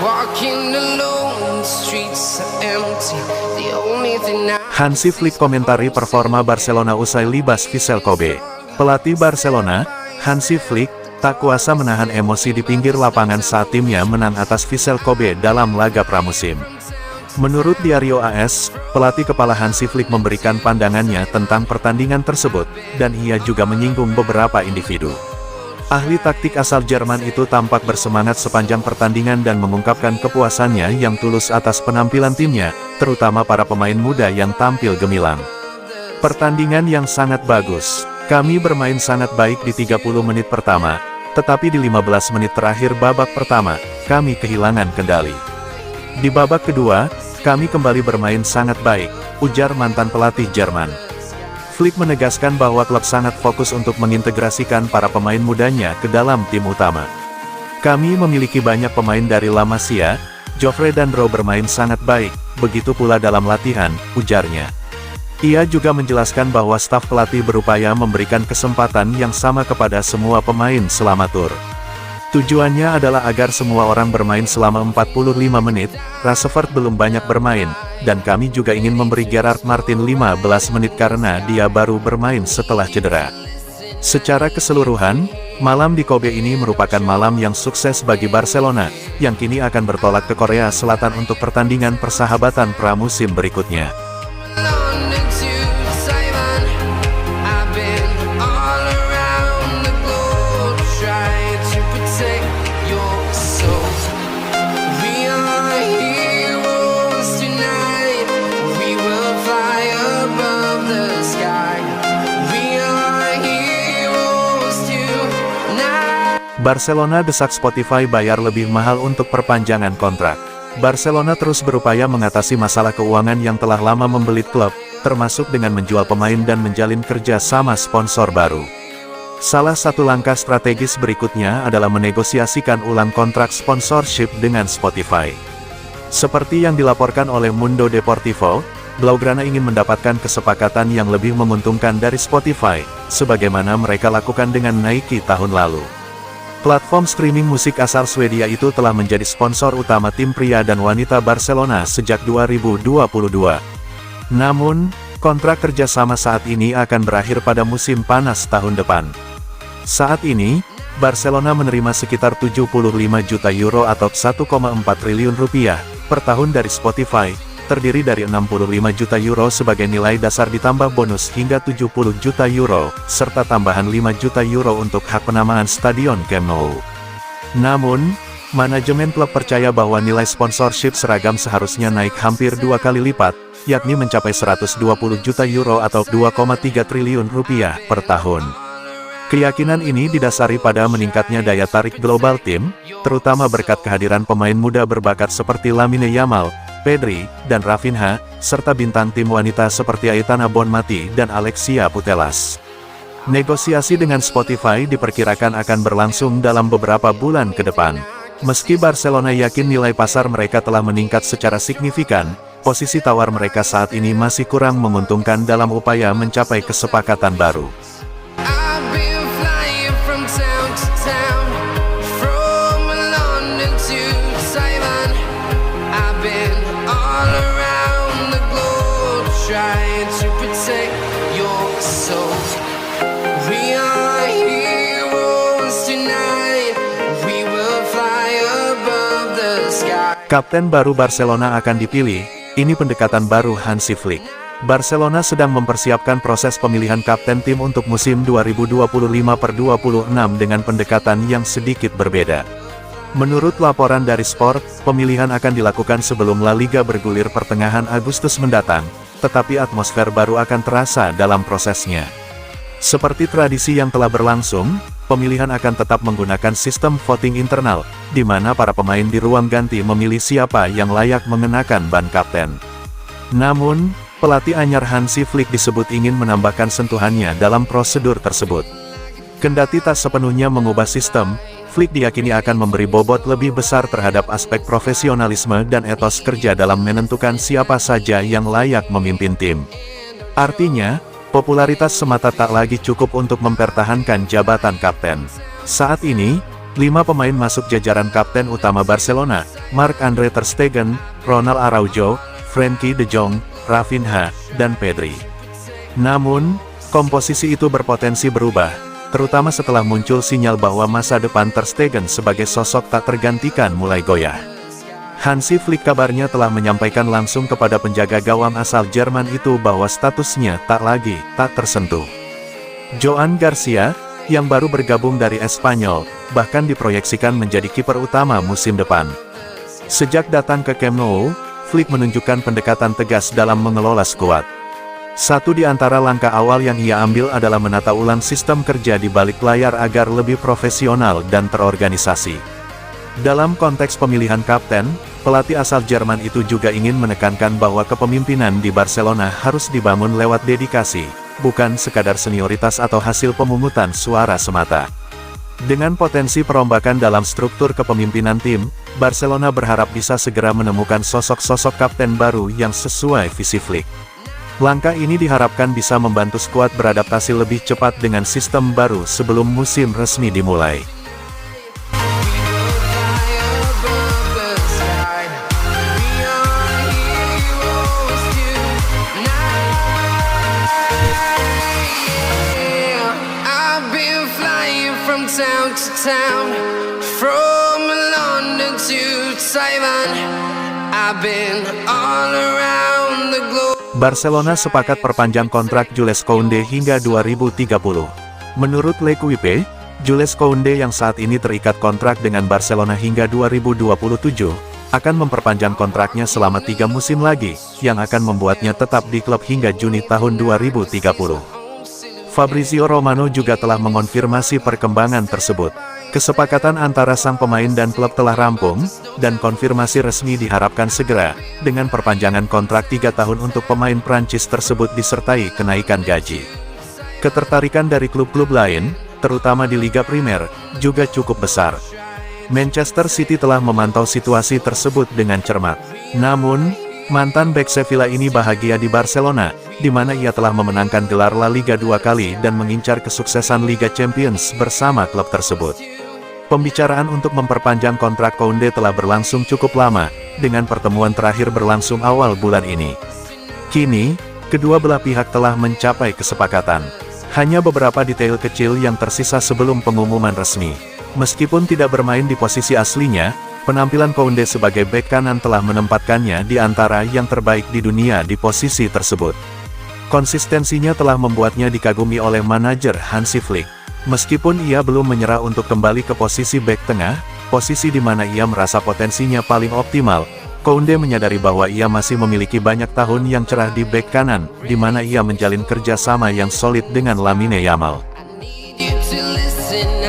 Walking alone, the streets are empty. The only thing I Hansi Flick komentari performa Barcelona usai libas Vissel Kobe. Pelatih Barcelona, Hansi Flick, tak kuasa menahan emosi di pinggir lapangan saat timnya menang atas Vissel Kobe dalam laga pramusim. Menurut Diario AS, pelatih kepala Hansi Flick memberikan pandangannya tentang pertandingan tersebut, dan ia juga menyinggung beberapa individu. Ahli taktik asal Jerman itu tampak bersemangat sepanjang pertandingan dan mengungkapkan kepuasannya yang tulus atas penampilan timnya, terutama para pemain muda yang tampil gemilang. Pertandingan yang sangat bagus. Kami bermain sangat baik di 30 menit pertama, tetapi di 15 menit terakhir babak pertama, kami kehilangan kendali. Di babak kedua, kami kembali bermain sangat baik, ujar mantan pelatih Jerman. Flick menegaskan bahwa klub sangat fokus untuk mengintegrasikan para pemain mudanya ke dalam tim utama. Kami memiliki banyak pemain dari La Masia, Joffrey dan Rowe bermain sangat baik, begitu pula dalam latihan, ujarnya. Ia juga menjelaskan bahwa staf pelatih berupaya memberikan kesempatan yang sama kepada semua pemain selama tur. Tujuannya adalah agar semua orang bermain selama 45 menit, Rashford belum banyak bermain, dan kami juga ingin memberi Gerard Martin 15 menit karena dia baru bermain setelah cedera. Secara keseluruhan, malam di Kobe ini merupakan malam yang sukses bagi Barcelona, yang kini akan bertolak ke Korea Selatan untuk pertandingan persahabatan pramusim berikutnya. London to Taiwan. I've been all around the globe trying to protect your soul. We are heroes tonight. We will fly above the sky. We are heroes tonight. Barcelona desak Spotify bayar lebih mahal untuk perpanjangan kontrak. Barcelona terus berupaya mengatasi masalah keuangan yang telah lama membelit klub, termasuk dengan menjual pemain dan menjalin kerja sama sponsor baru. Salah satu langkah strategis berikutnya adalah menegosiasikan ulang kontrak sponsorship dengan Spotify. Seperti yang dilaporkan oleh Mundo Deportivo, Blaugrana ingin mendapatkan kesepakatan yang lebih menguntungkan dari Spotify, sebagaimana mereka lakukan dengan Nike tahun lalu. Platform streaming musik asal Swedia itu telah menjadi sponsor utama tim pria dan wanita Barcelona sejak 2022. Namun, kontrak kerjasama saat ini akan berakhir pada musim panas tahun depan. Saat ini, Barcelona menerima sekitar 75 juta euro atau 1,4 triliun rupiah per tahun dari Spotify, terdiri dari 65 juta euro sebagai nilai dasar ditambah bonus hingga 70 juta euro, serta tambahan 5 juta euro untuk hak penamaan Stadion Camp Nou. Namun, manajemen klub percaya bahwa nilai sponsorship seragam seharusnya naik hampir 2 kali lipat, yakni mencapai 120 juta euro atau 2,3 triliun rupiah per tahun. Keyakinan ini didasari pada meningkatnya daya tarik global tim, terutama berkat kehadiran pemain muda berbakat seperti Lamine Yamal, Pedri, dan Rafinha, serta bintang tim wanita seperti Aitana Bonmati dan Alexia Putellas. Negosiasi dengan Spotify diperkirakan akan berlangsung dalam beberapa bulan ke depan. Meski Barcelona yakin nilai pasar mereka telah meningkat secara signifikan, posisi tawar mereka saat ini masih kurang menguntungkan dalam upaya mencapai kesepakatan baru. I've been flying from town to town, from London to Taiwan. I've been all around the globe trying to protect your soul. We are heroes tonight. We will fly above the sky. Kapten baru Barcelona akan dipilih, ini pendekatan baru Hansi Flick. Barcelona sedang mempersiapkan proses pemilihan kapten tim untuk musim 2025/26 dengan pendekatan yang sedikit berbeda. Menurut laporan dari Sport, pemilihan akan dilakukan sebelum La Liga bergulir pertengahan Agustus mendatang, tetapi atmosfer baru akan terasa dalam prosesnya. Seperti tradisi yang telah berlangsung, pemilihan akan tetap menggunakan sistem voting internal, di mana para pemain di ruang ganti memilih siapa yang layak mengenakan ban kapten. Namun, pelatih anyar Hansi Flick disebut ingin menambahkan sentuhannya dalam prosedur tersebut. Kendati tak sepenuhnya mengubah sistem, Flick diyakini akan memberi bobot lebih besar terhadap aspek profesionalisme dan etos kerja dalam menentukan siapa saja yang layak memimpin tim. Artinya, popularitas semata tak lagi cukup untuk mempertahankan jabatan kapten. Saat ini, 5 pemain masuk jajaran kapten utama Barcelona, Marc-Andre ter Stegen, Ronald Araujo, Frenkie de Jong, Rafinha, dan Pedri. Namun, komposisi itu berpotensi berubah, terutama setelah muncul sinyal bahwa masa depan ter Stegen sebagai sosok tak tergantikan mulai goyah. Hansi Flick kabarnya telah menyampaikan langsung kepada penjaga gawang asal Jerman itu bahwa statusnya tak tersentuh. Joan Garcia, yang baru bergabung dari Espanyol, bahkan diproyeksikan menjadi kiper utama musim depan. Sejak datang ke Camp Nou, Flick menunjukkan pendekatan tegas dalam mengelola skuad. Satu di antara langkah awal yang ia ambil adalah menata ulang sistem kerja di balik layar agar lebih profesional dan terorganisasi. Dalam konteks pemilihan kapten, pelatih asal Jerman itu juga ingin menekankan bahwa kepemimpinan di Barcelona harus dibangun lewat dedikasi, bukan sekadar senioritas atau hasil pemungutan suara semata. Dengan potensi perombakan dalam struktur kepemimpinan tim, Barcelona berharap bisa segera menemukan sosok-sosok kapten baru yang sesuai visi Flick. Langkah ini diharapkan bisa membantu skuad beradaptasi lebih cepat dengan sistem baru sebelum musim resmi dimulai. Town to town, from London to Taiwan, I've been all around the globe. Barcelona sepakat perpanjang kontrak Jules Koundé hingga 2030. Menurut L'Equipe, Jules Koundé yang saat ini terikat kontrak dengan Barcelona hingga 2027, akan memperpanjang kontraknya selama 3 musim lagi, yang akan membuatnya tetap di klub hingga Juni tahun 2030. Fabrizio Romano juga telah mengonfirmasi perkembangan tersebut. Kesepakatan antara sang pemain dan klub telah rampung, dan konfirmasi resmi diharapkan segera, dengan perpanjangan kontrak 3 tahun untuk pemain Prancis tersebut disertai kenaikan gaji. Ketertarikan dari klub-klub lain, terutama di Liga Primer, juga cukup besar. Manchester City telah memantau situasi tersebut dengan cermat. Namun, mantan bek Sevilla ini bahagia di Barcelona, di mana ia telah memenangkan gelar La Liga 2 kali dan mengincar kesuksesan Liga Champions bersama klub tersebut. Pembicaraan untuk memperpanjang kontrak Koundé telah berlangsung cukup lama, dengan pertemuan terakhir berlangsung awal bulan ini. Kini, kedua belah pihak telah mencapai kesepakatan. Hanya beberapa detail kecil yang tersisa sebelum pengumuman resmi. Meskipun tidak bermain di posisi aslinya, penampilan Koundé sebagai bek kanan telah menempatkannya di antara yang terbaik di dunia di posisi tersebut. Konsistensinya telah membuatnya dikagumi oleh manajer Hansi Flick. Meskipun ia belum menyerah untuk kembali ke posisi bek tengah, posisi di mana ia merasa potensinya paling optimal, Koundé menyadari bahwa ia masih memiliki banyak tahun yang cerah di bek kanan, di mana ia menjalin kerja sama yang solid dengan Lamine Yamal. You to listen